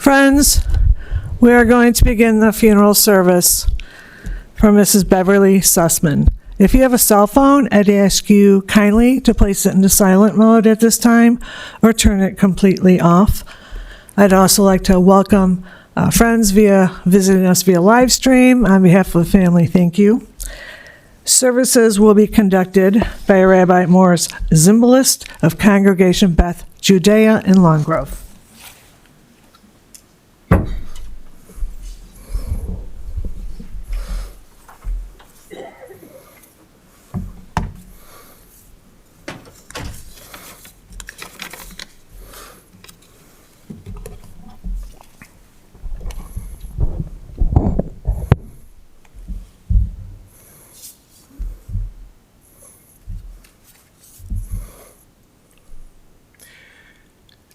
Friends, we are going to begin the funeral service for Mrs. Beverly Sussman. If you have a cell phone, I'd ask you kindly to place it into silent mode at this time or turn it completely off. I'd also like to welcome friends visiting us via live stream. On behalf of the family, thank you. Services will be conducted by Rabbi Morris Zimbalist of Congregation Beth Judea in Long Grove.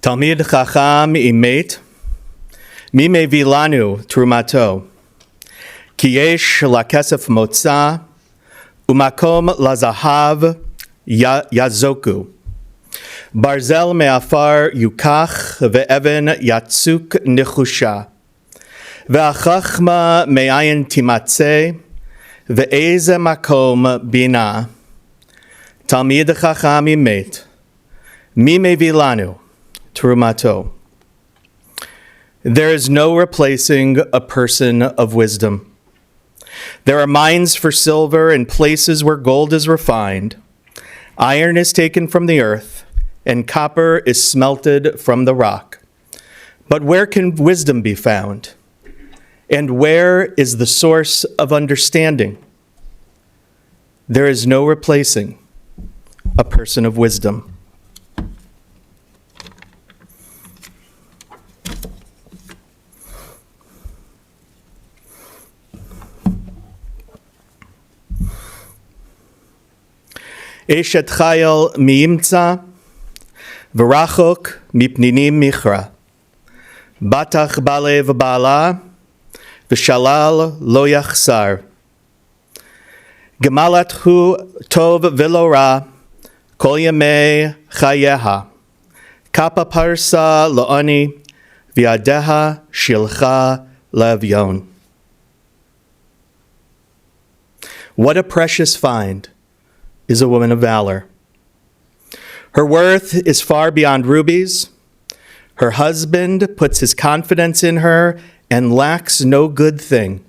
Talmid Chacham Imet, Mi mevi lanu trumato, ki yesh lakesef motza, umakom lazahav yazoku. Barzel me'afar yukach ve'even yatzuk nechusha. Ve'achachma me'ayin timatze, ve'eze makom bina. Talmid Chacham Imet, Mi mevi lanu Trumato. There is no replacing a person of wisdom. There are mines for silver and places where gold is refined. Iron is taken from the earth, and copper is smelted from the rock. But where can wisdom be found? And where is the source of understanding? There is no replacing a person of wisdom. Eshet chayil miimtza, v'rachok mipninim michra. Batach bale v'bala, v'shalal lo yachsar. Gemalat hu tov v'lo ra, kol yamei chayeha. Kappa parsa lo'ani, v'yadeha shilcha levyon. What a precious find is a woman of valor. Her worth is far beyond rubies. Her husband puts his confidence in her and lacks no good thing.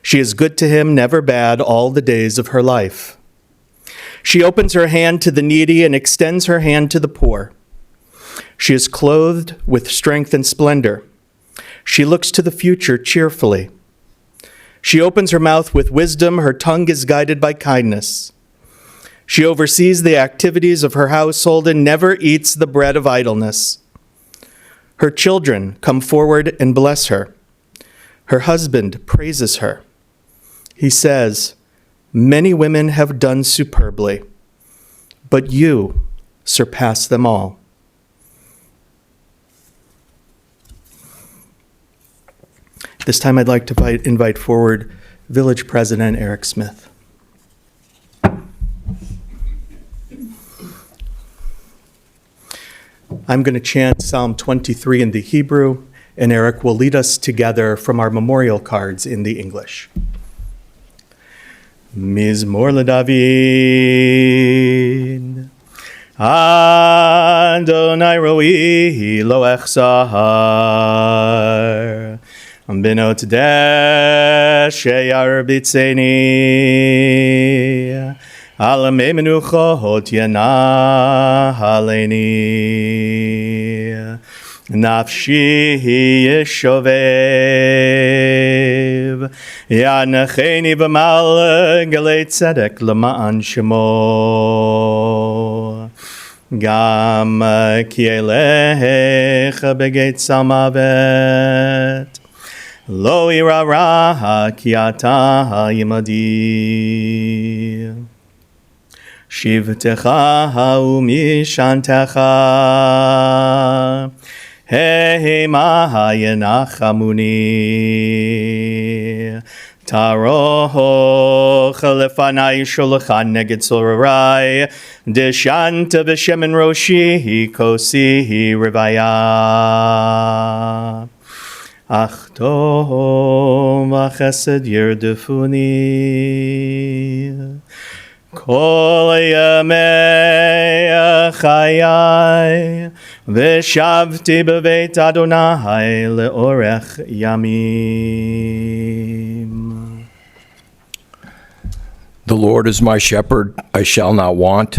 She is good to him, never bad, all the days of her life. She opens her hand to the needy and extends her hand to the poor. She is clothed with strength and splendor. She looks to the future cheerfully. She opens her mouth with wisdom. Her tongue is guided by kindness. She oversees the activities of her household and never eats the bread of idleness. Her children come forward and bless her. Her husband praises her. He says, "Many women have done superbly, but you surpass them all." This time I'd like to invite forward Village President Eric Smith. I'm going to chant Psalm 23 in the Hebrew, and Eric will lead us together from our memorial cards in the English. Mizmor LeDavid. Adonai ro'i lo echsar. Binot desheyar bitzeni. Alamei menuchot yana haleni. Nafshi yeshovev. Yanacheni b'mal galei tzedek l'ma'an shemo. Gam ki elecha begeit salmavet. Lo ira ra ki ata yimadi. Shivtecha umishantecha, hema yenachamuni. Taroch lefanai sholachan neged sorarai, deshanta b'shemen roshi kosi rivaya. Ach tov v'chesed yirdefuni, kol yamei chayai, v'shavti b'veit Adonai le'orech yamim. The Lord is my shepherd, I shall not want.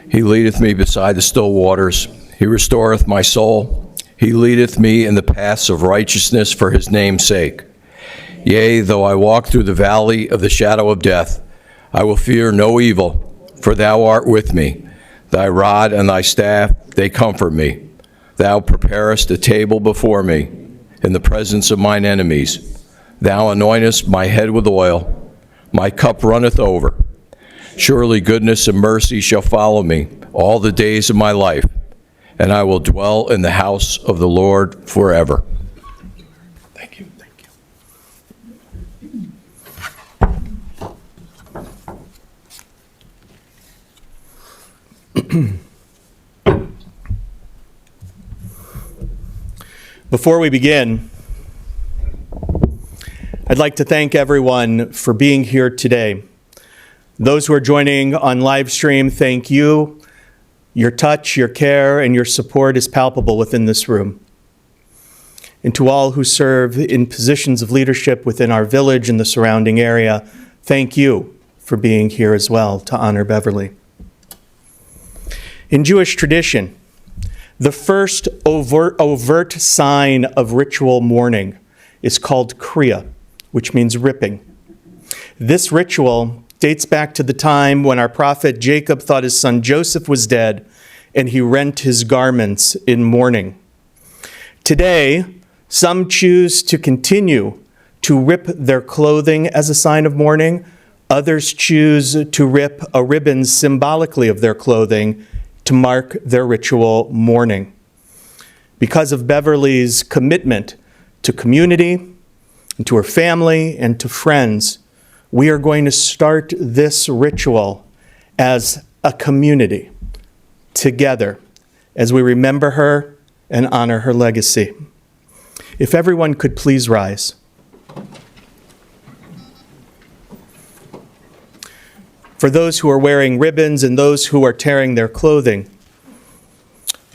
He leadeth me beside the still waters. He restoreth my soul. He leadeth me in the paths of righteousness for his name's sake. Yea, though I walk through the valley of the shadow of death, I will fear no evil, for thou art with me. Thy rod and thy staff, they comfort me. Thou preparest a table before me in the presence of mine enemies. Thou anointest my head with oil. My cup runneth over. Surely goodness and mercy shall follow me all the days of my life, and I will dwell in the house of the Lord forever. Thank you. Thank you. Before we begin, I'd like to thank everyone for being here today. Those who are joining on live stream, thank you. Your touch, your care, and your support is palpable within this room. And to all who serve in positions of leadership within our village and the surrounding area, thank you for being here as well to honor Beverly. In Jewish tradition, the first overt sign of ritual mourning is called kriya, which means ripping. This ritual dates back to the time when our prophet Jacob thought his son Joseph was dead, and he rent his garments in mourning. Today, some choose to continue to rip their clothing as a sign of mourning. Others choose to rip a ribbon symbolically of their clothing to mark their ritual mourning. Because of Beverly's commitment to community, and to her family, and to friends, we are going to start this ritual as a community, together, as we remember her and honor her legacy. If everyone could please rise. For those who are wearing ribbons and those who are tearing their clothing,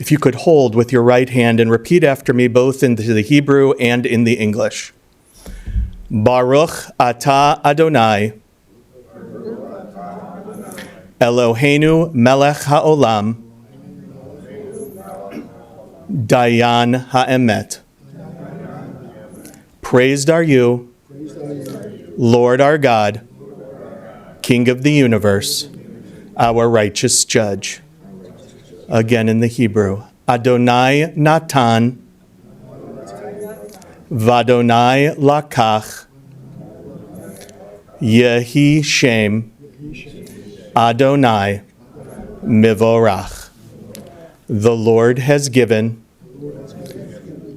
if you could hold with your right hand and repeat after me both in the Hebrew and in the English. Baruch atah Adonai, Eloheinu melech haolam, Dayan ha'emet. Praised are you, Lord our God, King of the universe, our righteous judge. Again in the Hebrew. Adonai Natan, Vadonai Lakach, Yehi Shem, Adonai Mivorach. The Lord has given,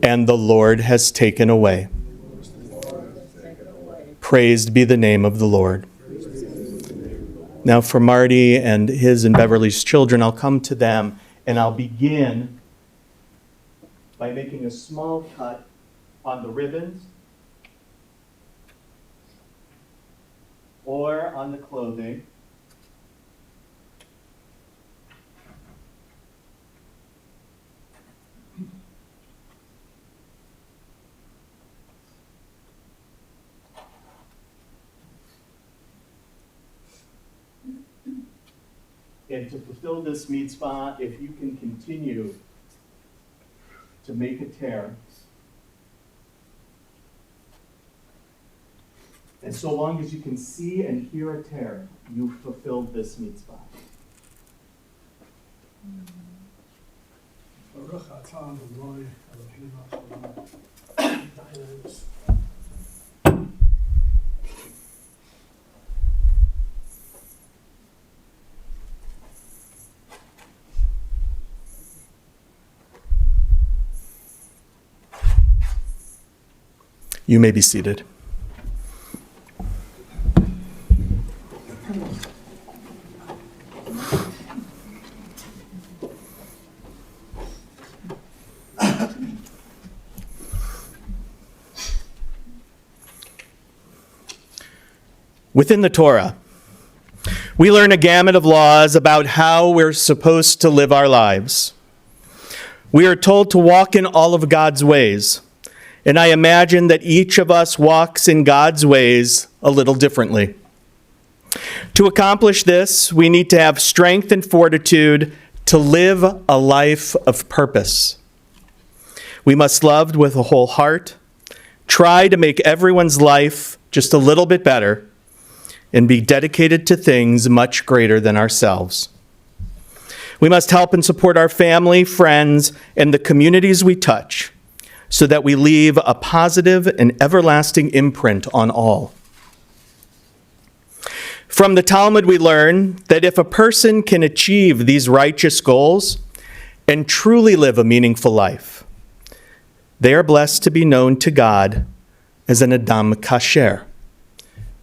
and the Lord has taken away. Praised be the name of the Lord. Now for Marty and his and Beverly's children, I'll come to them, and I'll begin by making a small cut on the ribbons or on the clothing. And to fulfill this mitzvah, if you can continue to make a tear, and so long as you can see and hear a tear, you've fulfilled this mitzvah. Baruch atah Adonai Eloheinu melech haolam. You may be seated. Within the Torah, we learn a gamut of laws about how we're supposed to live our lives. We are told to walk in all of God's ways, and I imagine that each of us walks in God's ways a little differently. To accomplish this, we need to have strength and fortitude to live a life of purpose. We must love with a whole heart, try to make everyone's life just a little bit better, and be dedicated to things much greater than ourselves. We must help and support our family, friends, and the communities we touch so that we leave a positive and everlasting imprint on all. From the Talmud, we learn that if a person can achieve these righteous goals and truly live a meaningful life, they are blessed to be known to God as an Adam Kasher,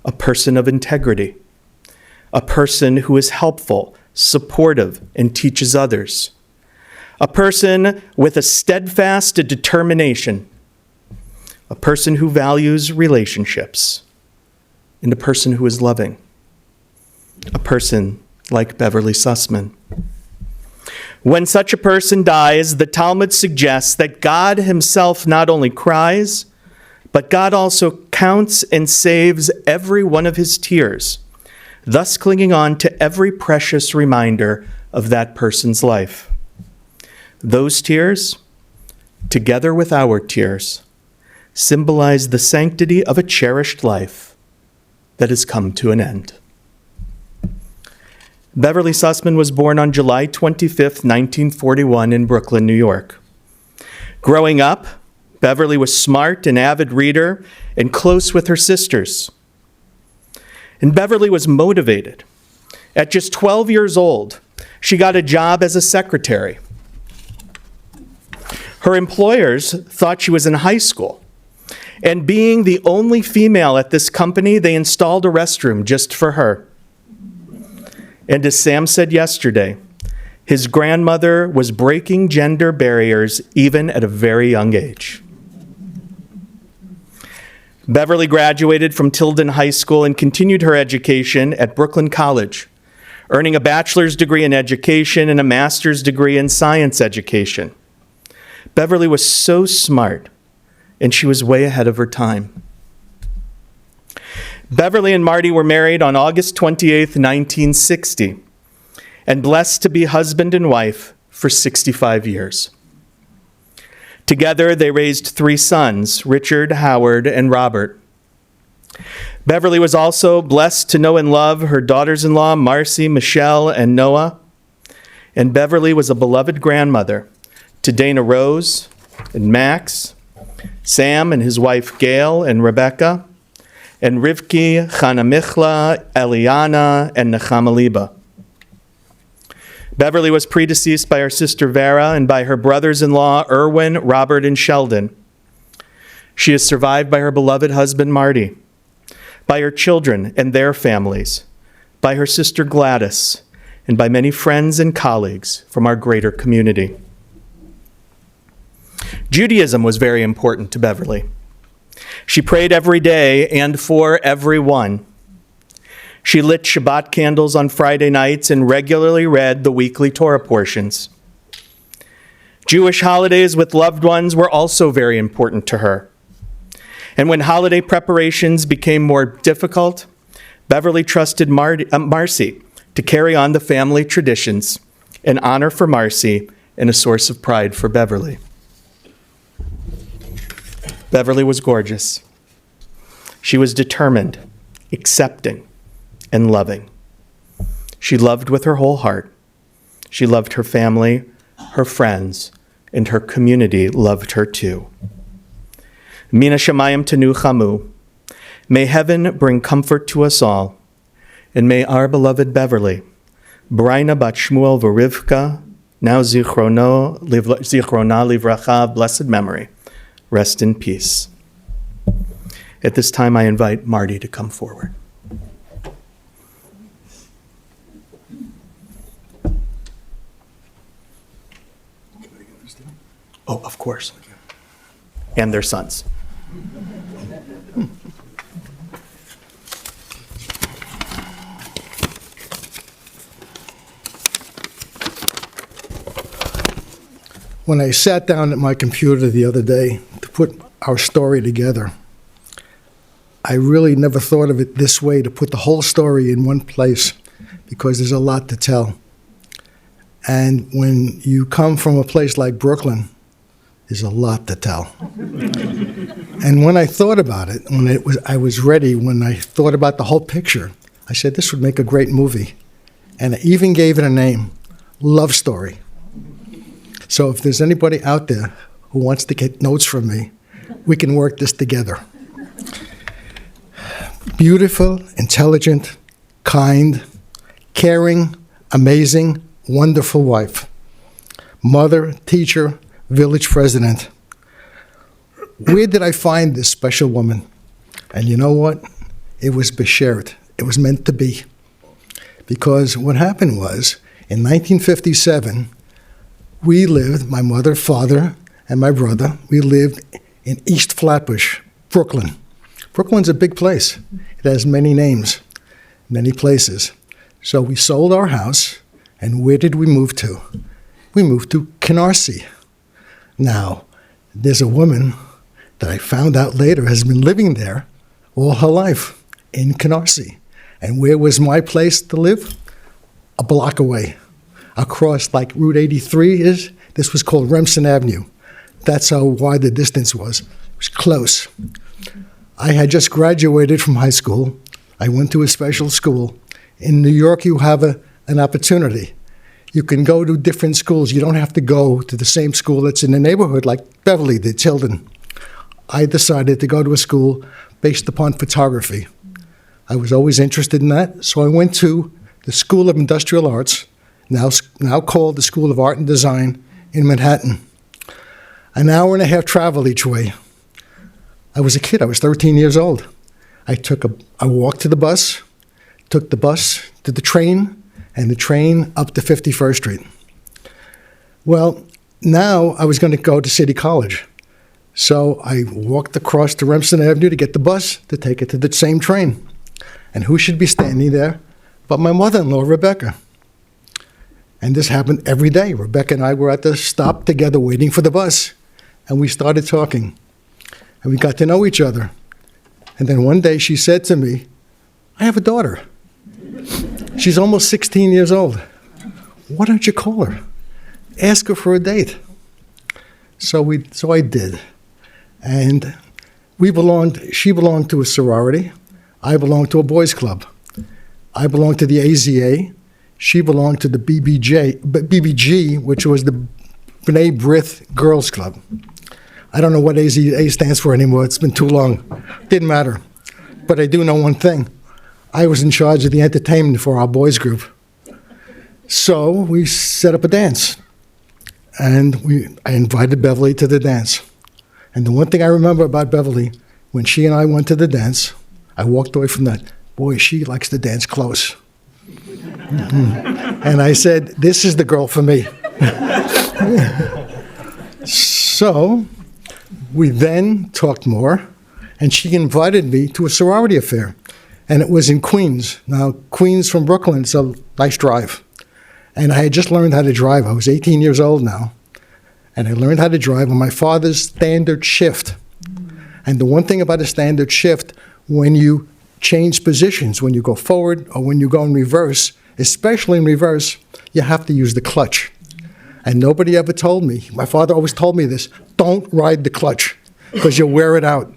a person of integrity, a person who is helpful, supportive, and teaches others, a person with a steadfast determination, a person who values relationships, and a person who is loving, a person like Beverly Sussman. When such a person dies, the Talmud suggests that God himself not only cries, but God also counts and saves every one of his tears, thus clinging on to every precious reminder of that person's life. Those tears, together with our tears, symbolize the sanctity of a cherished life that has come to an end. Beverly Sussman was born on July 25th, 1941 in Brooklyn, New York. Growing up, Beverly was smart, an avid reader, and close with her sisters. And Beverly was motivated. At just 12 years old, she got a job as a secretary. Her employers thought she was in high school, and being the only female at this company, they installed a restroom just for her. And as Sam said yesterday, his grandmother was breaking gender barriers even at a very young age. Beverly graduated from Tilden High School and continued her education at Brooklyn College, earning a bachelor's degree in education and a master's degree in science education. Beverly was so smart, and she was way ahead of her time. Beverly and Marty were married on August 28, 1960, and blessed to be husband and wife for 65 years. Together, they raised 3 sons, Richard, Howard, and Robert. Beverly was also blessed to know and love her daughters-in-law, Marcy, Michelle, and Noah. And Beverly was a beloved grandmother to Dana Rose and Max, Sam and his wife Gail and Rebecca, and Rivki, Chana Michla, Eliana, and Nechama Liba. Beverly was predeceased by her sister Vera and by her brothers-in-law Erwin, Robert, and Sheldon. She is survived by her beloved husband Marty, by her children and their families, by her sister Gladys, and by many friends and colleagues from our greater community. Judaism was very important to Beverly. She prayed every day and for everyone. She lit Shabbat candles on Friday nights and regularly read the weekly Torah portions. Jewish holidays with loved ones were also very important to her. And when holiday preparations became more difficult, Beverly trusted Marcy to carry on the family traditions, an honor for Marcy and a source of pride for Beverly. Beverly was gorgeous. She was determined, accepting, and loving. She loved with her whole heart. She loved her family, her friends, and her community loved her too. Mina Shamayim Tenu Chamu. May heaven bring comfort to us all, and may our beloved Beverly, Braina Bat Shmuel V'Rivka, now Zichrona Livracha, blessed memory, rest in peace. At this time, I invite Marty to come forward. Oh, of course. And their sons. When I sat down at my computer the other day to put our story together, I really never thought of it this way, to put the whole story in one place, because there's a lot to tell. And when you come from a place like Brooklyn, there's a lot to tell. And when I thought about it, I was ready, when I thought about the whole picture, I said this would make a great movie. And I even gave it a name, Love Story. So if there's anybody out there who wants to get notes from me, we can work this together. Beautiful, intelligent, kind, caring, amazing, wonderful wife. Mother, teacher, village president. Where did I find this special woman? And you know what? It was beshert. It was meant to be. Because what happened was, in 1957, we lived, my mother, father, and my brother, we lived in East Flatbush, Brooklyn. Brooklyn's a big place. It has many names, many places. So we sold our house, and where did we move to? We moved to Canarsie. Now, there's a woman that I found out later has been living there all her life, in Canarsie. And where was my place to live? A block away. Across, like Route 83 is, this was called Remsen Avenue. That's how wide the distance was. It was close. I had just graduated from high school. I went to a special school. In New York, you have an opportunity. You can go to different schools. You don't have to go to the same school that's in the neighborhood like Beverly did, Tilden. I decided to go to a school based upon photography. I was always interested in that, so I went to the School of Industrial Arts, now called the School of Art and Design in Manhattan. An hour and a half travel each way. I was a kid, I was 13 years old. I walked to the bus, took the bus to the train, and the train up to 51st Street. Well, now I was going to go to City College. So I walked across to Remsen Avenue to get the bus to take it to the same train. And who should be standing there but my mother-in-law, Rebecca. And this happened every day. Rebecca and I were at the stop together waiting for the bus. And we started talking. And we got to know each other. And then one day she said to me, I have a daughter. She's almost 16 years old. Why don't you call her? Ask her for a date. So I did. And she belonged to a sorority. I belonged to a boys' club. I belonged to the AZA. She belonged to the BBG, which was the B'nai B'rith Girls Club. I don't know what AZA stands for anymore. It's been too long. Didn't matter. But I do know one thing. I was in charge of the entertainment for our boys group. So we set up a dance. And I invited Beverly to the dance. And the one thing I remember about Beverly, when she and I went to the dance, I walked away from that. Boy, she likes to dance close. Mm-hmm. And I said, this is the girl for me. So we then talked more, and she invited me to a sorority affair. And it was in Queens. Now, Queens from Brooklyn, it's a nice drive. And I had just learned how to drive. I was 18 years old now. And I learned how to drive on my father's standard shift. And the one thing about a standard shift, when you change positions, when you go forward or when you go in reverse, especially in reverse, you have to use the clutch. And nobody ever told me, my father always told me this, don't ride the clutch because you'll wear it out.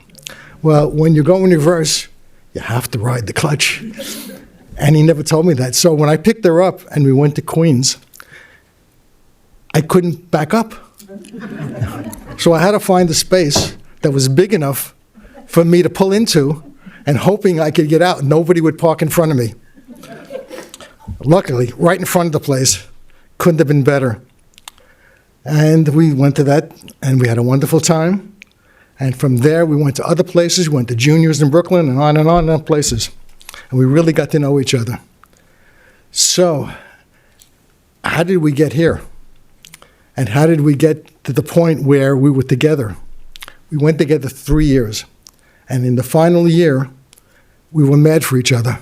Well, when you go in reverse, you have to ride the clutch. And he never told me that. So when I picked her up and we went to Queens, I couldn't back up. So I had to find a space that was big enough for me to pull into and hoping I could get out. Nobody would park in front of me. Luckily, right in front of the place. Couldn't have been better. And we went to that, and we had a wonderful time. And from there, we went to other places. We went to juniors in Brooklyn and on and on and on places. And we really got to know each other. So, how did we get here? And how did we get to the point where we were together? We went together 3 years. And in the final year, we were mad for each other.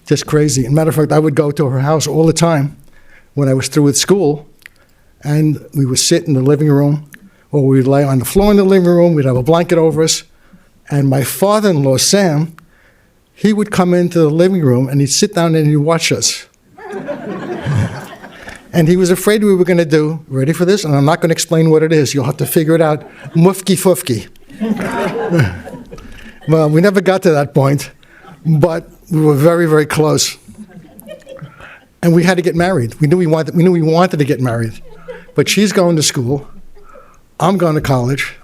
Just crazy. As a matter of fact, I would go to her house all the time when I was through with school, and we would sit in the living room, or we'd lay on the floor in the living room, we'd have a blanket over us, and my father-in-law, Sam, he would come into the living room, and he'd sit down and he'd watch us. And he was afraid we were going to do, ready for this? And I'm not going to explain what it is. You'll have to figure it out. Mufki-fufki. Well, we never got to that point, but we were very, very close. And we had to get married. We knew we wanted to get married. But she's going to school. I'm going to college.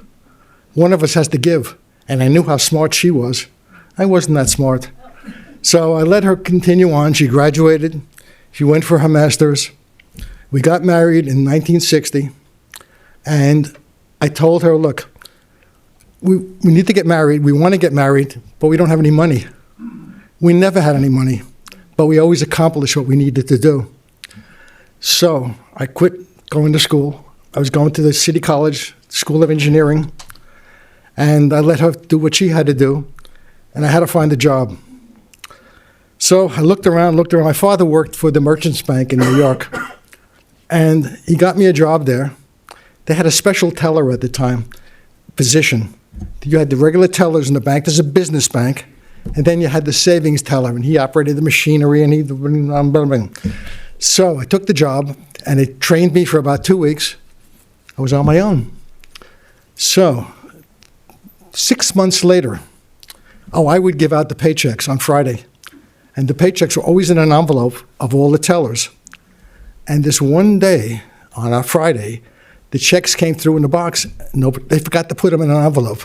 One of us has to give. And I knew how smart she was. I wasn't that smart. So I let her continue on. She graduated. She went for her master's. We got married in 1960. And I told her, look, we need to get married. We want to get married, but we don't have any money. We never had any money, but we always accomplished what we needed to do. So I quit going to school. I was going to the City College School of Engineering, and I let her do what she had to do, and I had to find a job. So I looked around. My father worked for the Merchants Bank in New York, and he got me a job there. They had a special teller at the time, position. You had the regular tellers in the bank. There's a business bank. And then you had the savings teller, and he operated the machinery, and So I took the job, and it trained me for about 2 weeks. I was on my own. So 6 months later, I would give out the paychecks on Friday. And the paychecks were always in an envelope of all the tellers. And this one day, on a Friday, the checks came through in the box. They forgot to put them in an envelope.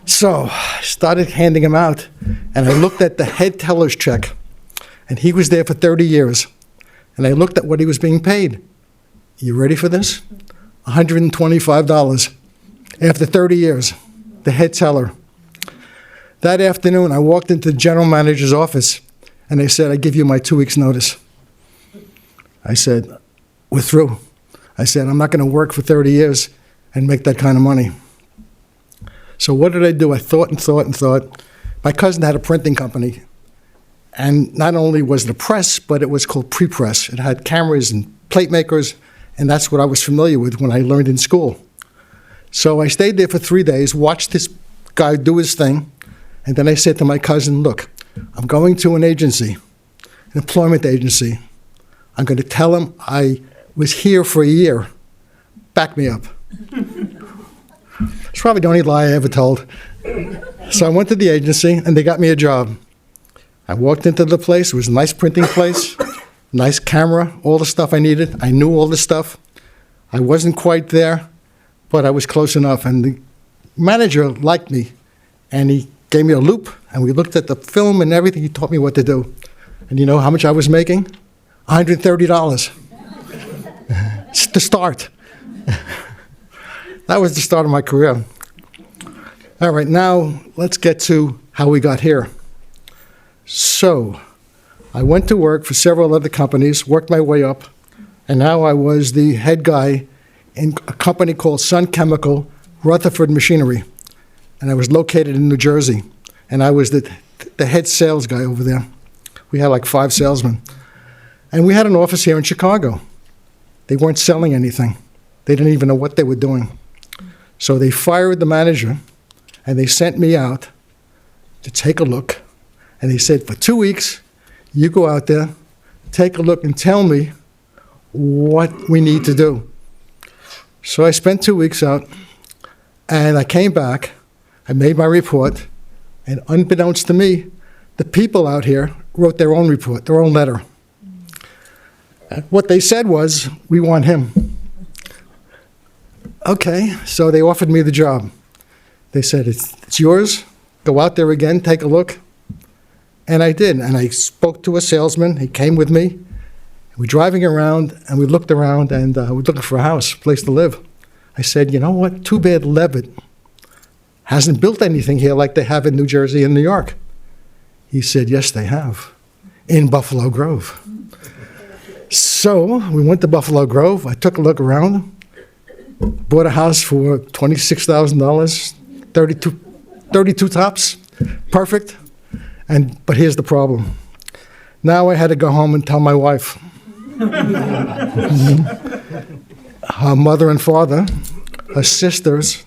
So I started handing them out, and I looked at the head teller's check, and he was there for 30 years. And I looked at what he was being paid. You ready for this? $125 after 30 years, the head teller. That afternoon, I walked into the general manager's office, and they said, I give you my 2 weeks' notice. I said, we're through. I said, I'm not going to work for 30 years and make that kind of money. So what did I do? I thought and thought and thought. My cousin had a printing company. And not only was it a press, but it was called pre-press. It had cameras and plate makers, and that's what I was familiar with when I learned in school. So I stayed there for 3 days, watched this guy do his thing, and then I said to my cousin, look, I'm going to an agency, an employment agency. I'm going to tell him I was here for a year. Back me up. It's probably the only lie I ever told. So I went to the agency, and they got me a job. I walked into the place. It was a nice printing place, nice camera, all the stuff I needed. I knew all the stuff. I wasn't quite there, but I was close enough. And the manager liked me, and he gave me a loop, and we looked at the film and everything. He taught me what to do. And you know how much I was making? $130. To start. That was the start of my career. All right, now let's get to how we got here. So I went to work for several other companies, worked my way up, and now I was the head guy in a company called Sun Chemical, Rutherford Machinery. And I was located in New Jersey, and I was the head sales guy over there. We had like 5 salesmen. And we had an office here in Chicago. They weren't selling anything. They didn't even know what they were doing. So they fired the manager, and they sent me out to take a look. And they said, for 2 weeks, you go out there, take a look, and tell me what we need to do. So I spent 2 weeks out, and I came back. I made my report, and unbeknownst to me, the people out here wrote their own report, their own letter. What they said was, we want him. Okay, so they offered me the job. They said, it's yours. Go out there again, take a look. And I did, and I spoke to a salesman. He came with me. We're driving around, and we looked around, and we're looking for a house, a place to live. I said, you know what? Too bad Levitt hasn't built anything here like they have in New Jersey and New York. He said, yes, they have, in Buffalo Grove. So we went to Buffalo Grove. I took a look around, bought a house for $26,000, 32 tops, perfect. But here's the problem. Now I had to go home and tell my wife. Her mother and father, her sisters,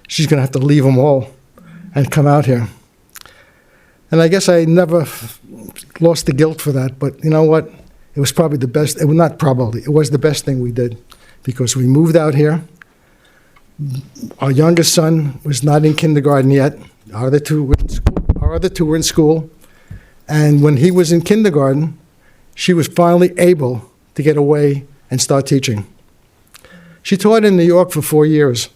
she's going to have to leave them all and come out here. And I guess I never lost the guilt for that, but you know what? It was probably the best, not probably, it was the best thing we did, because we moved out here. Our youngest son was not in kindergarten yet. Our other two were in school. And when he was in kindergarten, she was finally able to get away and start teaching. She taught in New York for 4 years.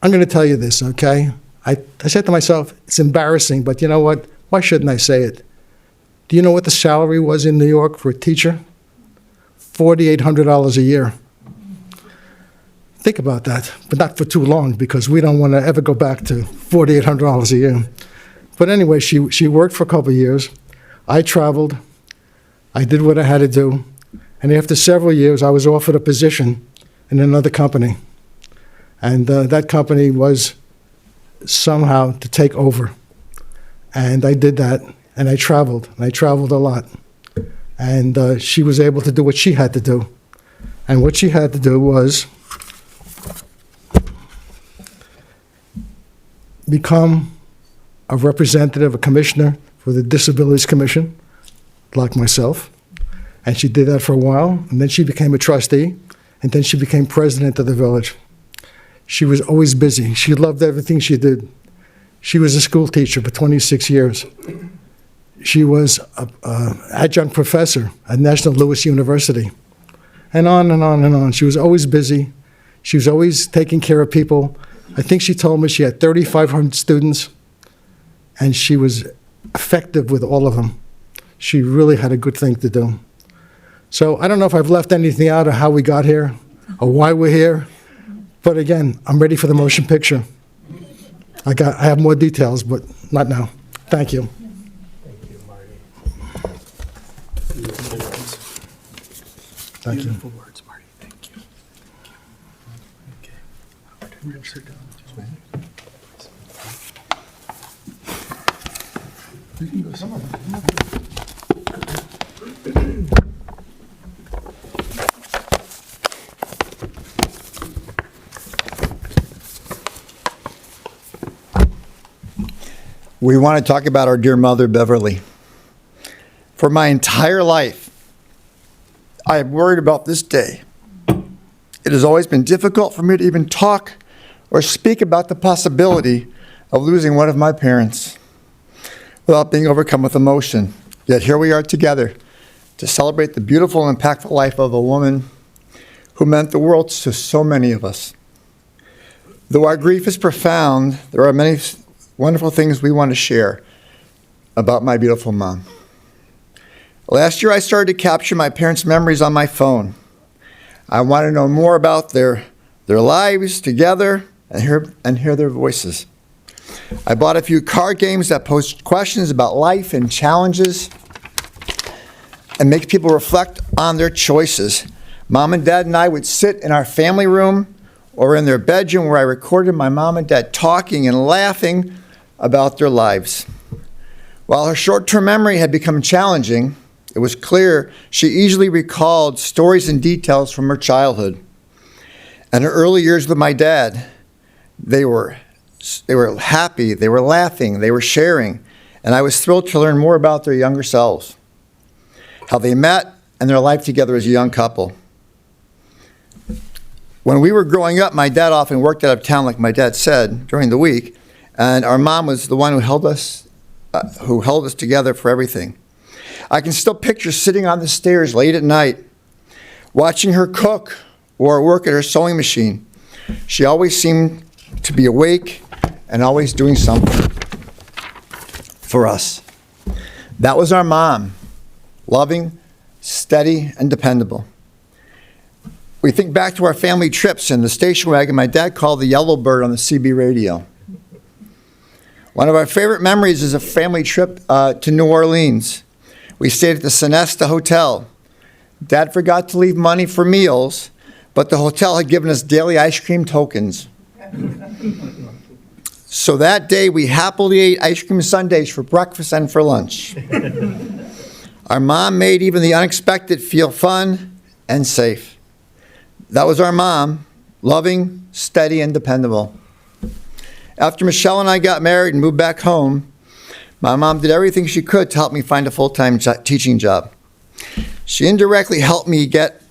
I'm going to tell you this, okay? I said to myself, it's embarrassing, but you know what? Why shouldn't I say it? Do you know what the salary was in New York for a teacher? $4,800 a year. Think about that, but not for too long, because we don't want to ever go back to $4,800 a year. But anyway, she worked for a couple of years. I traveled. I did what I had to do. And after several years, I was offered a position in another company. And that company was somehow to take over. And I did that, and I traveled a lot. And she was able to do what she had to do. And what she had to do was become a representative, a commissioner for the Disabilities Commission, like myself. And she did that for a while, and then she became a trustee, and then she became president of the village. She was always busy. She loved everything she did. She was a school teacher for 26 years. She was an adjunct professor at National Louis University. And on and on and on. She was always busy. She was always taking care of people. I think she told me she had 3,500 students, and she was effective with all of them. She really had a good thing to do. So I don't know if I've left anything out of how we got here or why we're here. But again, I'm ready for the motion picture. I have more details, but not now. Thank you. Thank you, Marty. Thank you. Beautiful words, Marty. Thank you. Okay. You can go somewhere. We want to talk about our dear mother, Beverly. For my entire life, I have worried about this day. It has always been difficult for me to even talk or speak about the possibility of losing one of my parents without being overcome with emotion. Yet here we are together to celebrate the beautiful and impactful life of a woman who meant the world to so many of us. Though our grief is profound, there are many wonderful things we want to share about my beautiful mom. Last year, I started to capture my parents' memories on my phone. I want to know more about their lives together and hear their voices. I bought a few card games that pose questions about life and challenges and make people reflect on their choices. Mom and Dad and I would sit in our family room or in their bedroom where I recorded my mom and dad talking and laughing about their lives. While her short-term memory had become challenging, it was clear she easily recalled stories and details from her childhood. And her early years with my dad, they were happy, they were laughing, they were sharing, and I was thrilled to learn more about their younger selves, how they met and their life together as a young couple. When we were growing up, my dad often worked out of town, like my dad said, during the week, and our mom was the one who held us together for everything. I can still picture sitting on the stairs late at night, watching her cook or work at her sewing machine. She always seemed to be awake and always doing something for us. That was our mom, loving, steady, and dependable. We think back to our family trips in the station wagon my dad called the Yellow Bird on the CB radio. One of our favorite memories is a family trip to New Orleans. We stayed at the Sonesta Hotel. Dad forgot to leave money for meals, but the hotel had given us daily ice cream tokens. So that day, we happily ate ice cream sundaes for breakfast and for lunch. Our mom made even the unexpected feel fun and safe. That was our mom, loving, steady, and dependable. After Michelle and I got married and moved back home, my mom did everything she could to help me find a full-time teaching job. She indirectly helped me get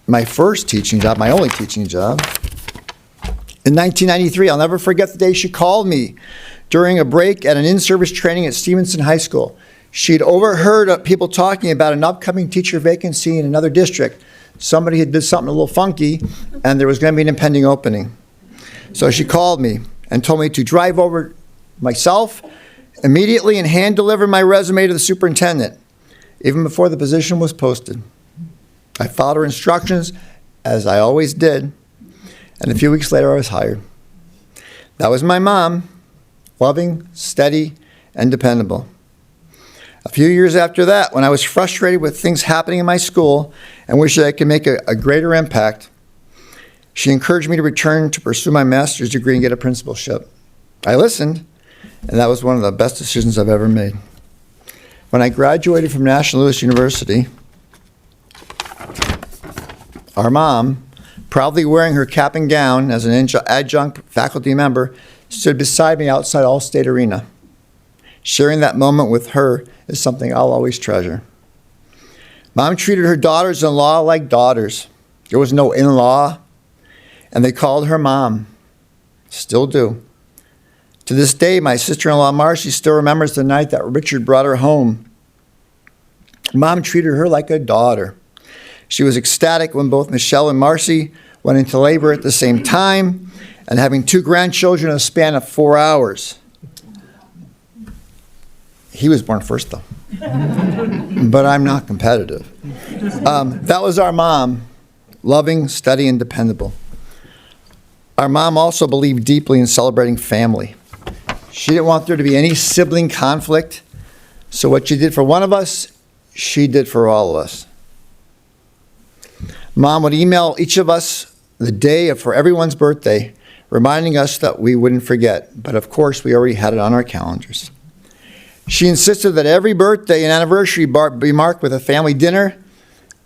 my first teaching job, my only teaching job. In 1993, I'll never forget the day she called me during a break at an in-service training at Stevenson High School. She'd overheard people talking about an upcoming teacher vacancy in another district. Somebody had did something a little funky, and there was going to be an impending opening. So she called me and told me to drive over myself immediately and hand deliver my resume to the superintendent, even before the position was posted. I followed her instructions, as I always did, and a few weeks later I was hired. That was my mom, loving, steady, and dependable. A few years after that, when I was frustrated with things happening in my school and wished that I could make a greater impact, she encouraged me to return to pursue my master's degree and get a principalship. I listened, and that was one of the best decisions I've ever made. When I graduated from National Louis University, our mom, proudly wearing her cap and gown as an adjunct faculty member, stood beside me outside Allstate Arena. Sharing that moment with her is something I'll always treasure. Mom treated her daughters-in-law like daughters. There was no in-law, and they called her mom. Still do. To this day, my sister-in-law Marcy still remembers the night that Richard brought her home. Mom treated her like a daughter. She was ecstatic when both Michelle and Marcy went into labor at the same time, and having 2 grandchildren in a span of 4 hours. He was born first, though. But I'm not competitive. That was our mom, loving, steady, and dependable. Our mom also believed deeply in celebrating family. She didn't want there to be any sibling conflict, so what she did for one of us, she did for all of us. Mom would email each of us the day for everyone's birthday, reminding us that we wouldn't forget, but of course we already had it on our calendars. She insisted that every birthday and anniversary be marked with a family dinner,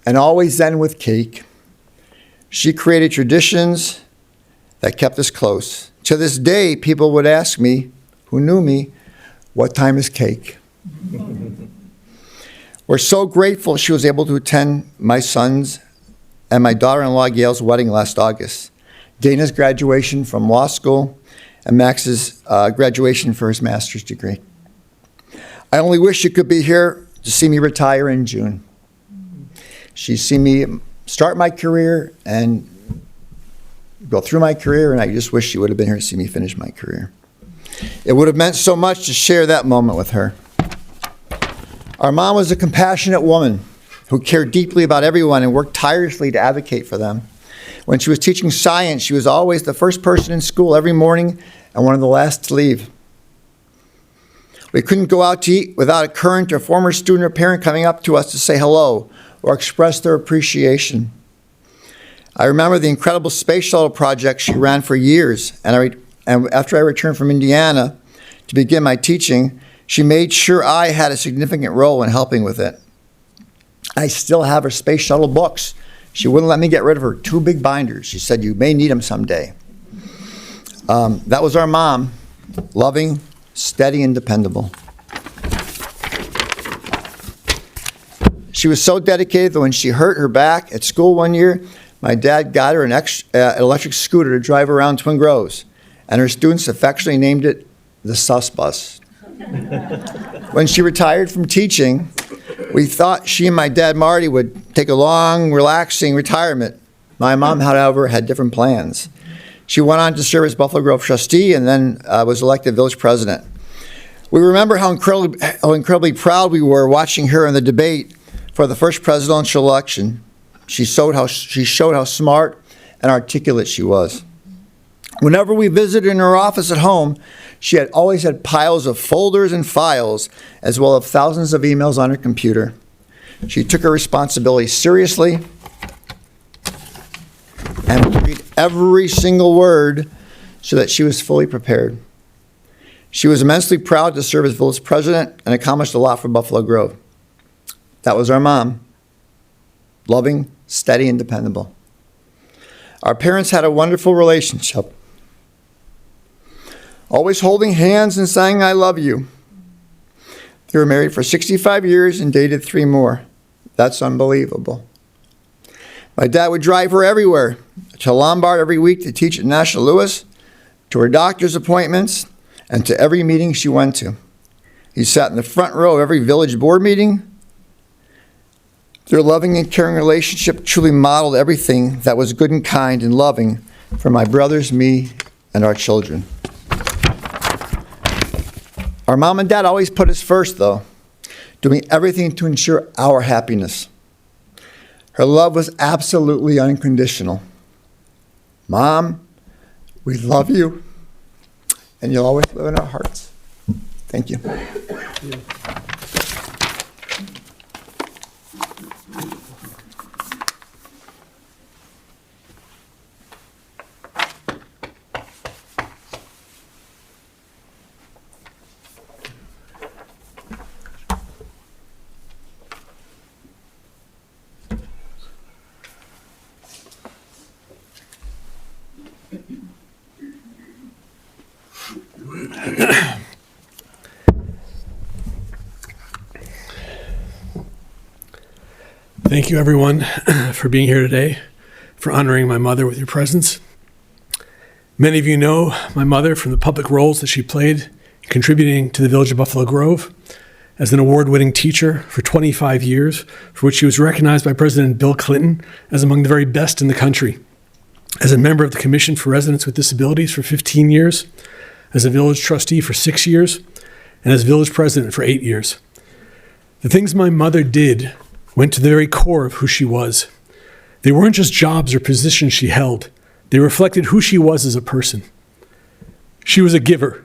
and always end with cake. She created traditions that kept us close. To this day, people would ask me, who knew me, what time is cake? We're so grateful she was able to attend my son's and my daughter-in-law Gail's wedding last August, Dana's graduation from law school, and Max's graduation for his master's degree. I only wish she could be here to see me retire in June. She's seen me start my career and go through my career, and I just wish she would have been here to see me finish my career. It would have meant so much to share that moment with her. Our mom was a compassionate woman who cared deeply about everyone and worked tirelessly to advocate for them. When she was teaching science, she was always the first person in school every morning and one of the last to leave. We couldn't go out to eat without a current or former student or parent coming up to us to say hello or express their appreciation. I remember the incredible space shuttle project she ran for years, and after I returned from Indiana to begin my teaching, she made sure I had a significant role in helping with it. I still have her space shuttle books. She wouldn't let me get rid of her 2 big binders. She said, you may need them someday. That was our mom, loving, steady, and dependable. She was so dedicated that when she hurt her back at school one year, my dad got her an electric scooter to drive around Twin Groves, and her students affectionately named it the Sus Bus. When she retired from teaching, we thought she and my dad, Marty, would take a long, relaxing retirement. My mom, however, had different plans. She went on to serve as Buffalo Grove trustee and then was elected village president. We remember how incredibly proud we were watching her in the debate for the first presidential election. She showed how smart and articulate she was. Whenever we visited in her office at home, she had always had piles of folders and files, as well as thousands of emails on her computer. She took her responsibility seriously and would read every single word so that she was fully prepared. She was immensely proud to serve as village president and accomplished a lot for Buffalo Grove. That was our mom. Loving, steady, and dependable. Our parents had a wonderful relationship. Always holding hands and saying, "I love you." They were married for 65 years and dated 3 more. That's unbelievable. My dad would drive her everywhere, to Lombard every week to teach at National Lewis, to her doctor's appointments, and to every meeting she went to. He sat in the front row of every village board meeting. Their loving and caring relationship truly modeled everything that was good and kind and loving for my brothers, me, and our children. Our mom and dad always put us first, though, doing everything to ensure our happiness. Her love was absolutely unconditional. Mom, we love you, and you'll always live in our hearts. Thank you. Thank you, everyone, for being here today, for honoring my mother with your presence. Many of you know my mother from the public roles that she played contributing to the Village of Buffalo Grove as an award-winning teacher for 25 years, for which she was recognized by President Bill Clinton as among the very best in the country. As a member of the Commission for Residents with Disabilities for 15 years, as a village trustee for 6 years, and as village president for 8 years. The things my mother did went to the very core of who she was. They weren't just jobs or positions she held. They reflected who she was as a person. She was a giver.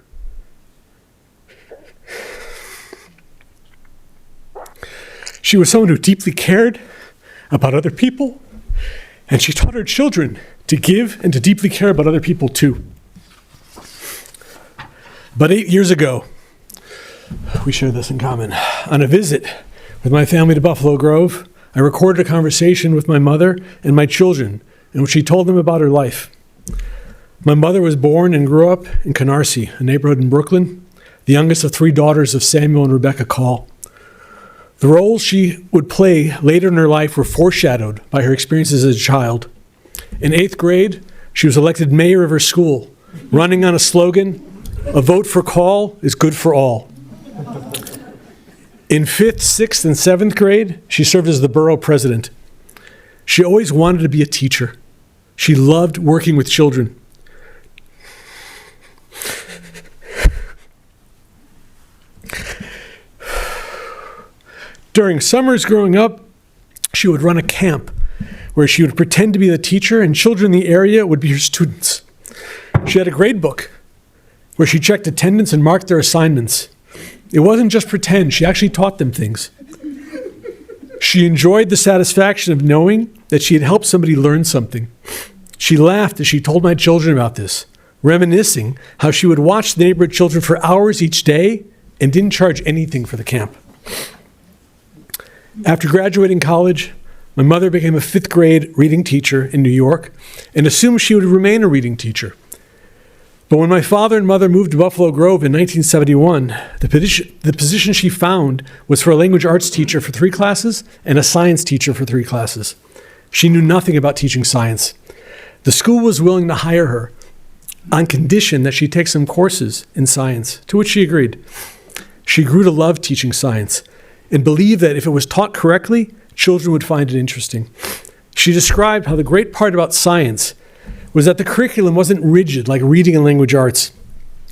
She was someone who deeply cared about other people, and she taught her children to give and to deeply care about other people too. But 8 years ago, we share this in common. On a visit with my family to Buffalo Grove, I recorded a conversation with my mother and my children in which she told them about her life. My mother was born and grew up in Canarsie, a neighborhood in Brooklyn, the youngest of 3 daughters of Samuel and Rebecca Kall. The roles she would play later in her life were foreshadowed by her experiences as a child. In 8th grade, she was elected mayor of her school, running on a slogan, "A vote for Kall is good for all." In 5th, 6th, and 7th grade, she served as the borough president. She always wanted to be a teacher. She loved working with children. During summers growing up, she would run a camp where she would pretend to be the teacher and children in the area would be her students. She had a grade book where she checked attendance and marked their assignments. It wasn't just pretend, she actually taught them things. She enjoyed the satisfaction of knowing that she had helped somebody learn something. She laughed as she told my children about this, reminiscing how she would watch the neighborhood children for hours each day and didn't charge anything for the camp. After graduating college, my mother became a 5th grade reading teacher in New York and assumed she would remain a reading teacher. But when my father and mother moved to Buffalo Grove in 1971, the position she found was for a language arts teacher for 3 classes and a science teacher for 3 classes. She knew nothing about teaching science. The school was willing to hire her on condition that she take some courses in science, to which she agreed. She grew to love teaching science and believed that if it was taught correctly, children would find it interesting. She described how the great part about science was that the curriculum wasn't rigid like reading and language arts,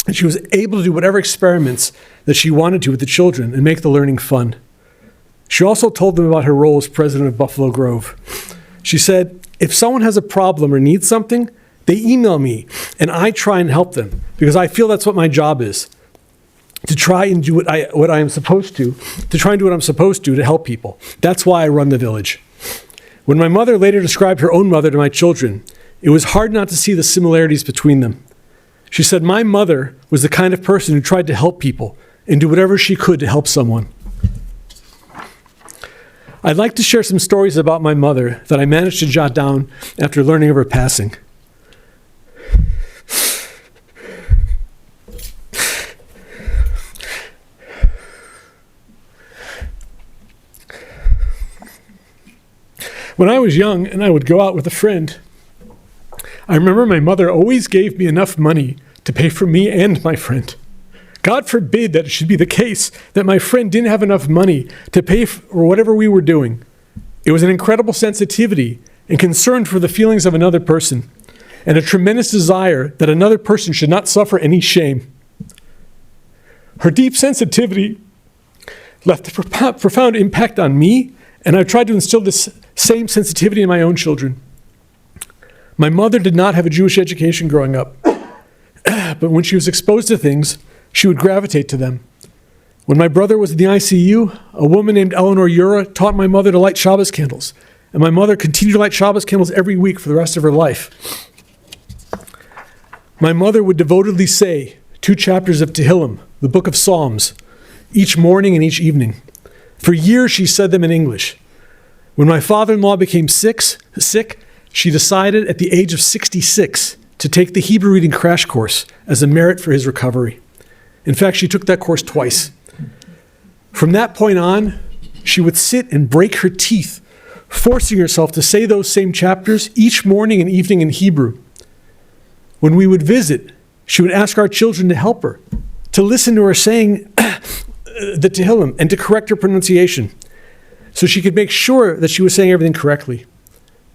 and she was able to do whatever experiments that she wanted to with the children and make the learning fun. She also told them about her role as president of Buffalo Grove. She said, "If someone has a problem or needs something, They email me, and I try and help them because I feel that's what my job is, to try and do what I am supposed to try and do what I'm supposed to help people. That's why I run the village. When my mother later described her own mother to my children, it was hard not to see the similarities between them. She said, "My mother was the kind of person who tried to help people and do whatever she could to help someone." I'd like to share some stories about my mother that I managed to jot down after learning of her passing. When I was young and I would go out with a friend, I remember my mother always gave me enough money to pay for me and my friend. God forbid that it should be the case that my friend didn't have enough money to pay for whatever we were doing. It was an incredible sensitivity and concern for the feelings of another person, and a tremendous desire that another person should not suffer any shame. Her deep sensitivity left a profound impact on me, and I've tried to instill this same sensitivity in my own children. My mother did not have a Jewish education growing up, but when she was exposed to things, she would gravitate to them. When my brother was in the ICU, a woman named Eleanor Ura taught my mother to light Shabbos candles, and my mother continued to light Shabbos candles every week for the rest of her life. My mother would devotedly say 2 chapters of Tehillim, the book of Psalms, each morning and each evening. For years, she said them in English. When my father-in-law became sick, she decided at the age of 66 to take the Hebrew reading crash course as a merit for his recovery. In fact, she took that course twice. From that point on, she would sit and break her teeth, forcing herself to say those same chapters each morning and evening in Hebrew. When we would visit, she would ask our children to help her, to listen to her saying the Tehillim and to correct her pronunciation, so she could make sure that she was saying everything correctly.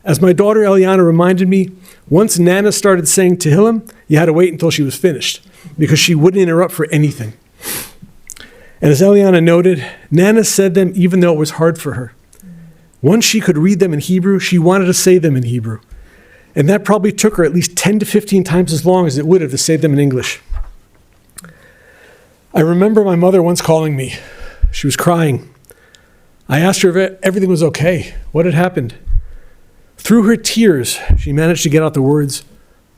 As my daughter Eliana reminded me, once Nana started saying Tehillim, you had to wait until she was finished, because she wouldn't interrupt for anything. And as Eliana noted, Nana said them even though it was hard for her. Once she could read them in Hebrew, she wanted to say them in Hebrew. And that probably took her at least 10 to 15 times as long as it would have to say them in English. I remember my mother once calling me. She was crying. I asked her if everything was okay, what had happened. Through her tears, she managed to get out the words,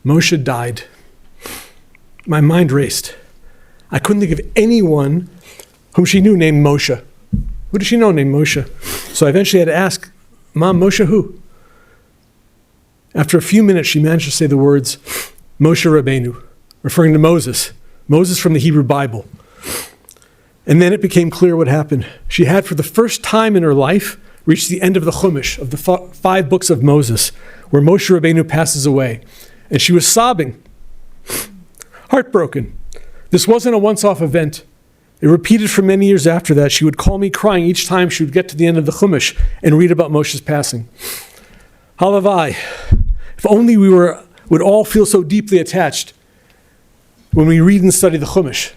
"Moshe died." My mind raced. I couldn't think of anyone whom she knew named Moshe. Who does she know named Moshe? So I eventually had to ask, "Mom, Moshe who?" After a few minutes, she managed to say the words, "Moshe Rabbeinu," referring to Moses from the Hebrew Bible. And then it became clear what happened. She had, for the first time in her life, reached the end of the Chumash, of the 5 books of Moses, where Moshe Rabbeinu passes away. And she was sobbing, heartbroken. This wasn't a once-off event. It repeated for many years after that. She would call me crying each time she would get to the end of the Chumash and read about Moshe's passing. Halavai, if only we would all feel so deeply attached when we read and study the Chumash,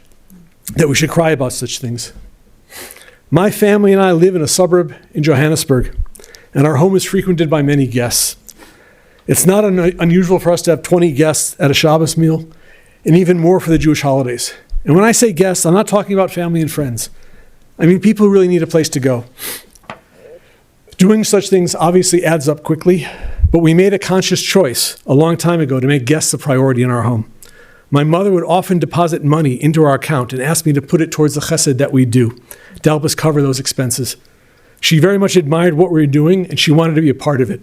that we should cry about such things. My family and I live in a suburb in Johannesburg, and our home is frequented by many guests. It's not unusual for us to have 20 guests at a Shabbos meal, and even more for the Jewish holidays. And when I say guests, I'm not talking about family and friends. I mean people who really need a place to go. Doing such things obviously adds up quickly, but we made a conscious choice a long time ago to make guests a priority in our home. My mother would often deposit money into our account and ask me to put it towards the chesed that we do, to help us cover those expenses. She very much admired what we were doing, and she wanted to be a part of it.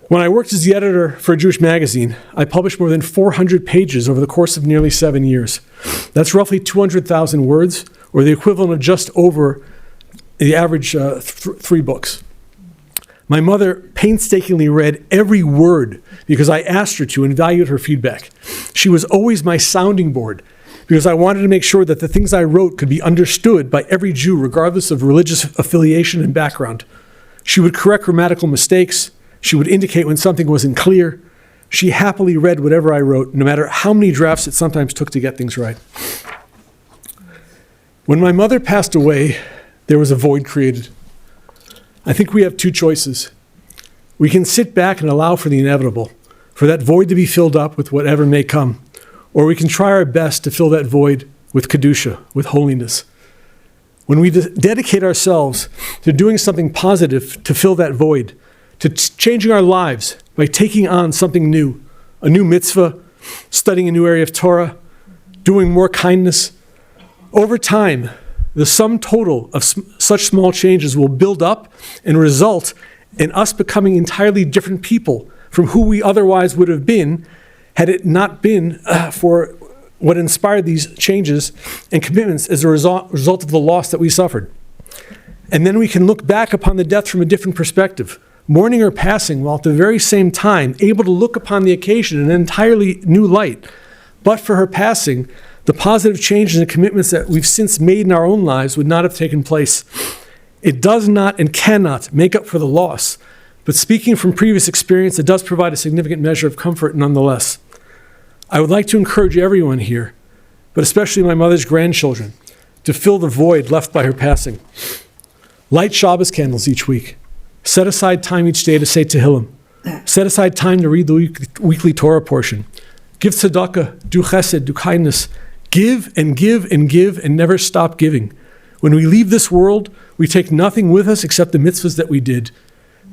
When I worked as the editor for a Jewish magazine, I published more than 400 pages over the course of nearly 7 years. That's roughly 200,000 words, or the equivalent of just over the average 3 books. My mother painstakingly read every word because I asked her to and valued her feedback. She was always my sounding board because I wanted to make sure that the things I wrote could be understood by every Jew, regardless of religious affiliation and background. She would correct grammatical mistakes. She would indicate when something wasn't clear. She happily read whatever I wrote, no matter how many drafts it sometimes took to get things right. When my mother passed away, there was a void created. I think we have 2 choices. We can sit back and allow for the inevitable, for that void to be filled up with whatever may come. Or we can try our best to fill that void with Kedusha, with holiness. When we dedicate ourselves to doing something positive to fill that void, to changing our lives by taking on something new, a new mitzvah, studying a new area of Torah, doing more kindness, over time, the sum total of such small changes will build up and result in us becoming entirely different people from who we otherwise would have been had it not been for what inspired these changes and commitments as a result of the loss that we suffered. And then we can look back upon the death from a different perspective, mourning her passing while at the very same time able to look upon the occasion in an entirely new light. But for her passing, the positive changes and commitments that we've since made in our own lives would not have taken place. It does not and cannot make up for the loss, but speaking from previous experience, it does provide a significant measure of comfort nonetheless. I would like to encourage everyone here, but especially my mother's grandchildren, to fill the void left by her passing. Light Shabbos candles each week. Set aside time each day to say Tehillim. Set aside time to read the weekly Torah portion. Give tzedakah, do chesed, do kindness. Give and give and give and never stop giving. When we leave this world, we take nothing with us except the mitzvahs that we did.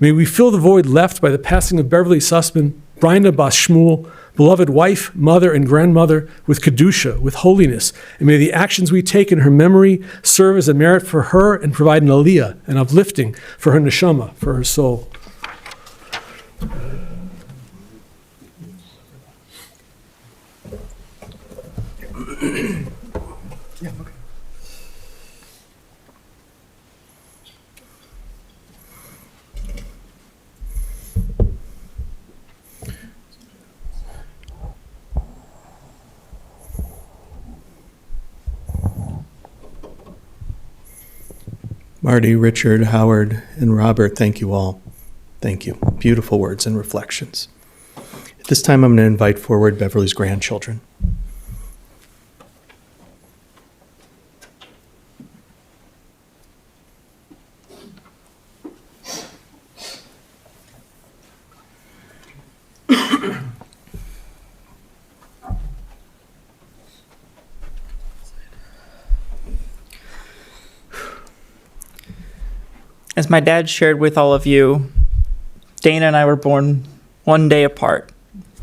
May we fill the void left by the passing of Beverly Sussman, Bryna Bas Shmuel, beloved wife, mother, and grandmother, with Kedusha, with holiness. And may the actions we take in her memory serve as a merit for her and provide an aliyah, an uplifting for her neshama, for her soul. Marty, Richard, Howard, and Robert, thank you all. Thank you. Beautiful words and reflections. At this time, I'm going to invite forward Beverly's grandchildren. As my dad shared with all of you, Dana and I were born one day apart,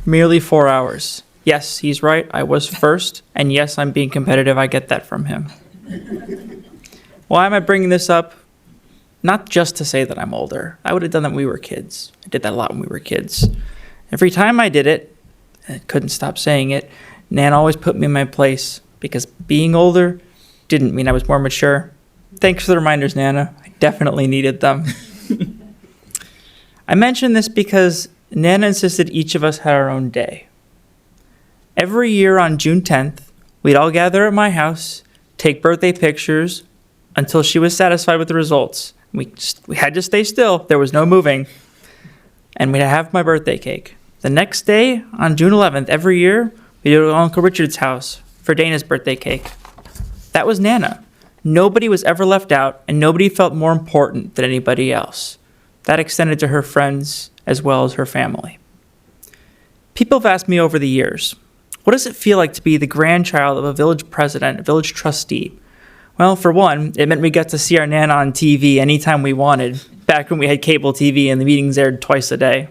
merely 4 hours. Yes, he's right, I was first, and yes, I'm being competitive, I get that from him. Why am I bringing this up? Not just to say that I'm older. I would have done that when we were kids. I did that a lot when we were kids. Every time I did it, I couldn't stop saying it, Nan always put me in my place, because being older didn't mean I was more mature. Thanks for the reminders, Nana. I definitely needed them. I mention this because Nana insisted each of us had our own day. Every year on June 10th, we'd all gather at my house, take birthday pictures until she was satisfied with the results. We had to stay still. There was no moving. And we'd have my birthday cake. The next day, on June 11th, every year, we'd go to Uncle Richard's house for Dana's birthday cake. That was Nana. Nobody was ever left out, and nobody felt more important than anybody else. That extended to her friends as well as her family. People have asked me over the years, what does it feel like to be the grandchild of a village president, a village trustee? Well, for one, it meant we got to see our Nana on TV anytime we wanted, back when we had cable TV and the meetings aired twice a day.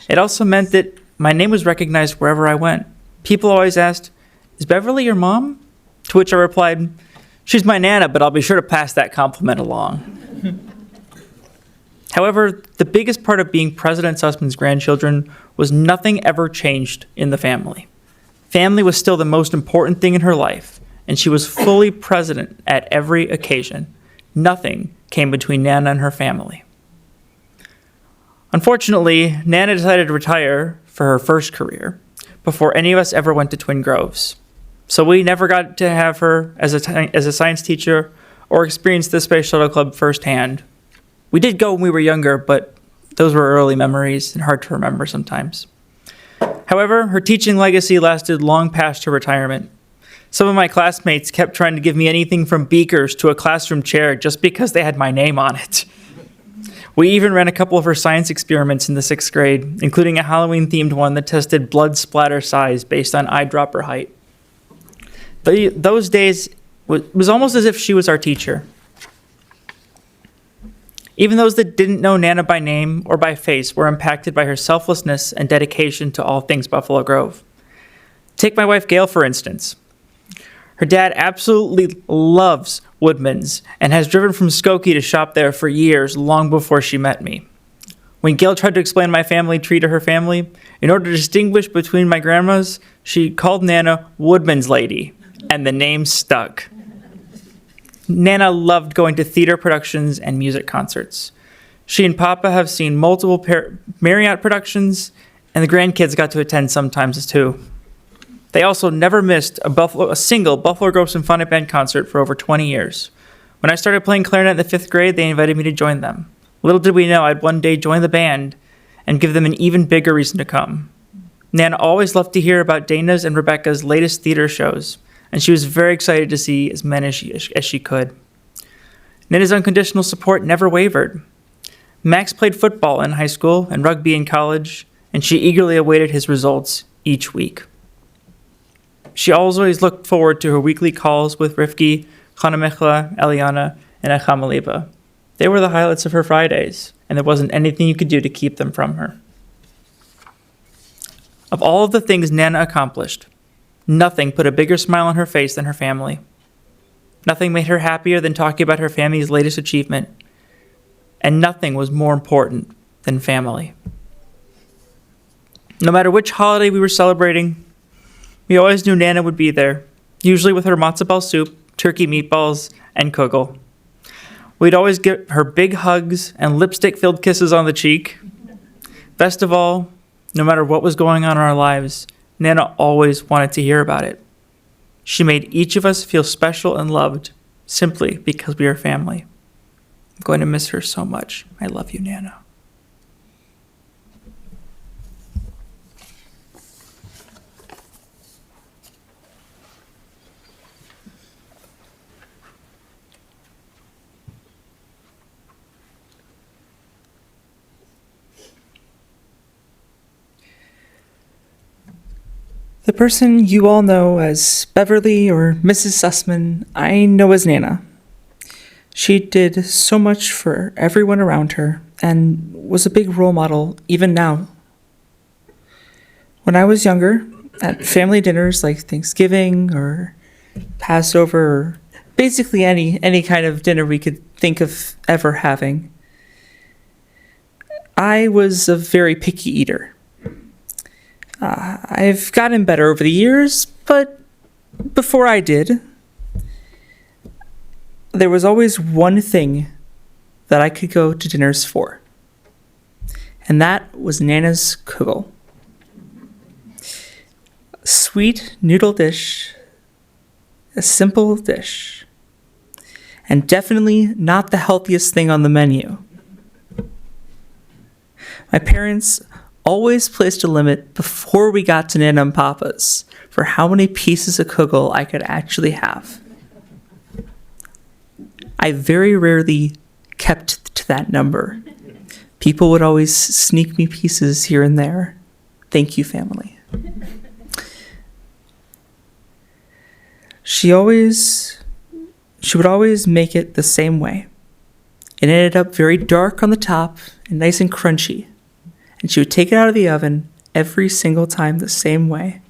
It also meant that my name was recognized wherever I went. People always asked, is Beverly your mom? To which I replied, she's my Nana, but I'll be sure to pass that compliment along. However, the biggest part of being President Sussman's grandchildren was nothing ever changed in the family. Family was still the most important thing in her life, and she was fully present at every occasion. Nothing came between Nana and her family. Unfortunately, Nana decided to retire for her first career before any of us ever went to Twin Groves. So we never got to have her as a science teacher or experience the Space Shuttle Club firsthand. We did go when we were younger, but those were early memories and hard to remember sometimes. However, her teaching legacy lasted long past her retirement. Some of my classmates kept trying to give me anything from beakers to a classroom chair just because they had my name on it. We even ran a couple of her science experiments in the 6th grade, including a Halloween-themed one that tested blood splatter size based on eyedropper height. Those days, it was almost as if she was our teacher. Even those that didn't know Nana by name or by face were impacted by her selflessness and dedication to all things Buffalo Grove. Take my wife Gail, for instance. Her dad absolutely loves Woodman's and has driven from Skokie to shop there for years, long before she met me. When Gail tried to explain my family tree to her family, in order to distinguish between my grandmas, she called Nana Woodman's Lady, and the name stuck. Nana loved going to theater productions and music concerts. She and Papa have seen multiple Marriott productions, and the grandkids got to attend sometimes too. They also never missed a single Buffalo Grove Symphonic Band concert for over 20 years. When I started playing clarinet in the 5th grade, they invited me to join them. Little did we know I'd one day join the band and give them an even bigger reason to come. Nana always loved to hear about Dana's and Rebecca's latest theater shows, and she was very excited to see as many as she could. Nana's unconditional support never wavered. Max played football in high school and rugby in college, and she eagerly awaited his results each week. She always looked forward to her weekly calls with Rifki, Chanamichla, Eliana, and Achamaliba. They were the highlights of her Fridays, and there wasn't anything you could do to keep them from her. Of all of the things Nana accomplished, nothing put a bigger smile on her face than her family. Nothing made her happier than talking about her family's latest achievement. And nothing was more important than family. No matter which holiday we were celebrating, we always knew Nana would be there, usually with her matzo ball soup, turkey meatballs, and kugel. We'd always get her big hugs and lipstick-filled kisses on the cheek. Best of all, no matter what was going on in our lives, Nana always wanted to hear about it. She made each of us feel special and loved simply because we are family. I'm going to miss her so much. I love you, Nana. The person you all know as Beverly or Mrs. Sussman, I know as Nana. She did so much for everyone around her and was a big role model even now. When I was younger, at family dinners like Thanksgiving or Passover, or basically any kind of dinner we could think of ever having, I was a very picky eater. I've gotten better over the years, but before I did, there was always one thing that I could go to dinners for, and that was Nana's kugel. A sweet noodle dish, a simple dish, and definitely not the healthiest thing on the menu. My parents always placed a limit before we got to Nana and Papa's for how many pieces of kugel I could actually have. I very rarely kept to that number. People would always sneak me pieces here and there. Thank you, family. She would always make it the same way. It ended up very dark on the top and nice and crunchy. And she would take it out of the oven every single time the same way.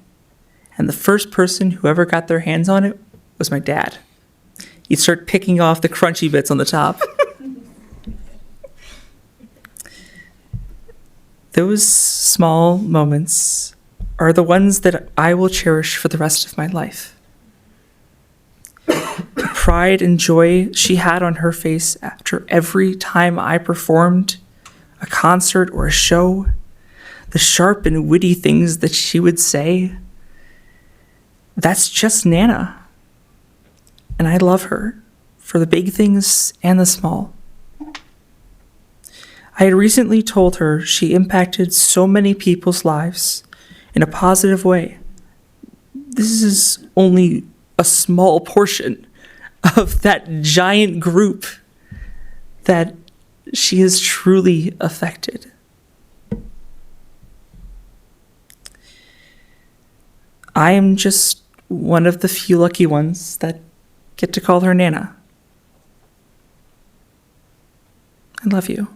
And the first person who ever got their hands on it was my dad. He'd start picking off the crunchy bits on the top. Those small moments are the ones that I will cherish for the rest of my life. The pride and joy she had on her face after every time I performed a concert or a show, the sharp and witty things that she would say, that's just Nana. And I love her for the big things and the small. I had recently told her she impacted so many people's lives in a positive way. This is only a small portion of that giant group that she is truly affected. I am just one of the few lucky ones that get to call her Nana. I love you.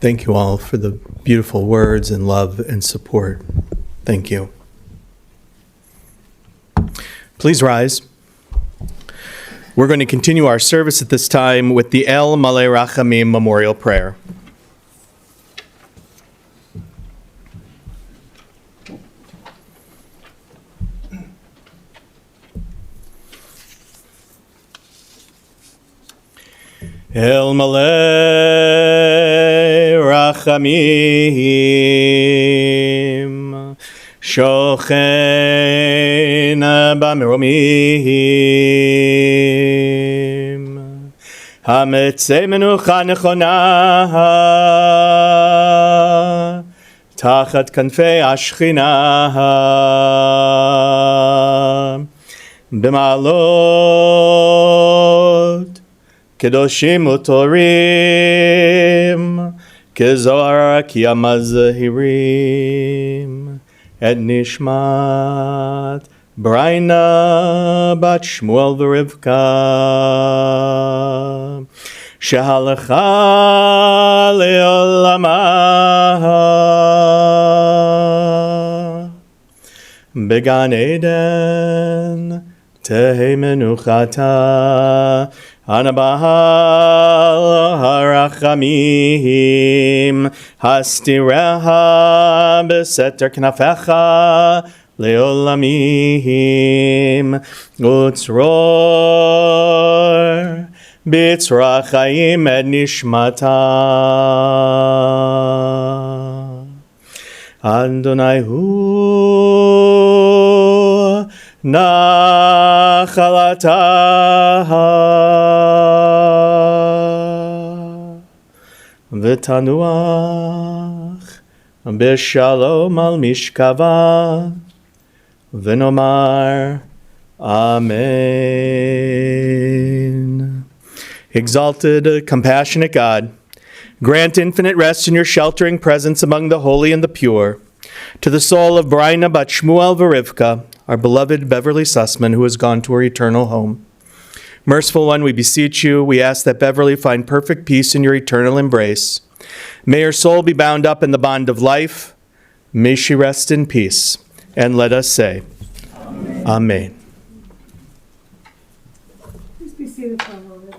Thank you all for the beautiful words and love and support. Thank you. Please rise. We're going to continue our service at this time with the El Malei Rachamim Memorial Prayer. El Malei Rachamim Shochen Bameromim Hametzei Menucha Nechona Tachat Kanfei Ashchina B'malot Kedoshim utorim, Kezohar Kiyamazahirim, Et Nishmat, Braina Bat Shmuel V'Rivka, Shehalacha Le'olama, Began Eden, Tehei Menuchata, Anabahal harachamim hastireha beseter knafecha leolamim utzror bitzrachayim ed nishmata Adonai hu Nachalata V'tanuach B'shalom al mishkava V'nomar Amen. Exalted, compassionate God, grant infinite rest in your sheltering presence among the holy and the pure. To the soul of Braina bat Shmuel V'Rivka, our beloved Beverly Sussman, who has gone to her eternal home. Merciful One, we beseech you, we ask that Beverly find perfect peace in your eternal embrace. May her soul be bound up in the bond of life. May she rest in peace. And let us say, Amen. Amen. Please be seated for a moment.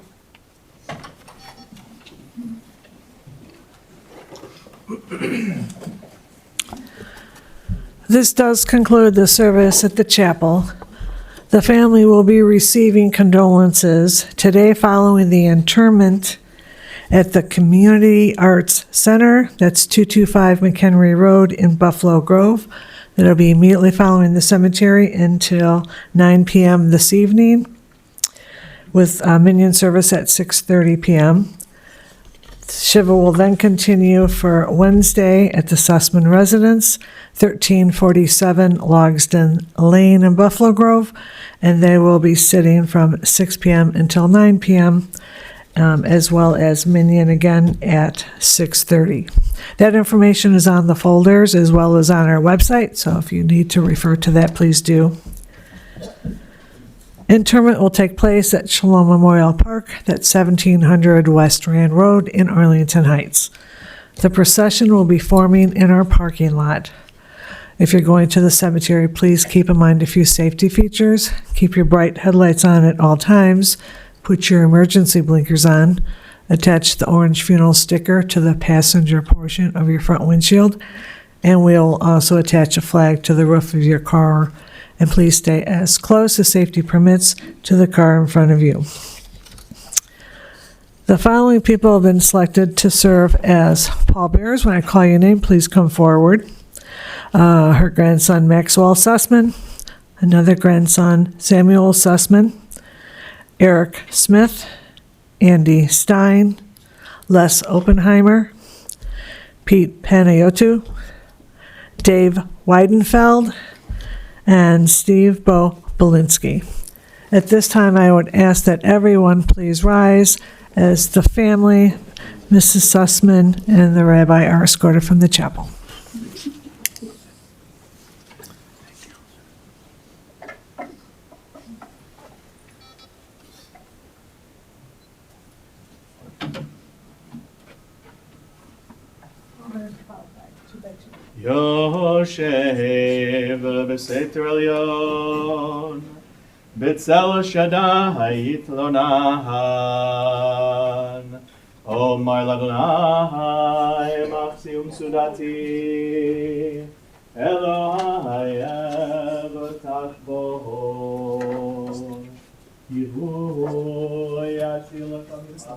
This does conclude the service at the chapel. The family will be receiving condolences today following the interment at the Community Arts Center. That's 225 McHenry Road in Buffalo Grove. That'll be immediately following the cemetery until 9 p.m. this evening, with minion service at 6:30 p.m. Shiva will then continue for Wednesday at the Sussman Residence, 1347 Logsdon Lane in Buffalo Grove, and they will be sitting from 6 p.m. until 9 p.m., as well as minion again at 6:30. That information is on the folders as well as on our website, so if you need to refer to that, please do. Interment will take place at Shalom Memorial Park, that's 1700 West Rand Road in Arlington Heights. The procession will be forming in our parking lot. If you're going to the cemetery, please keep in mind a few safety features. Keep your bright headlights on at all times. Put your emergency blinkers on. Attach the orange funeral sticker to the passenger portion of your front windshield. And we'll also attach a flag to the roof of your car. And please stay as close as safety permits to the car in front of you. The following people have been selected to serve as pallbearers. When I call your name, please come forward. Her grandson, Maxwell Sussman, another grandson, Samuel Sussman, Eric Smith, Andy Stein, Les Oppenheimer, Pete Panayotou, Dave Weidenfeld, and Steve Bo Belinsky. At this time, I would ask that everyone please rise as the family, Mrs. Sussman, and the rabbi are escorted from the chapel. יושב בסתר עליון, בצל שדי יתלונן. אומר לאדוני מחסי ומצודתי, אלוהי אבטח בו. יבוא יציל אותם.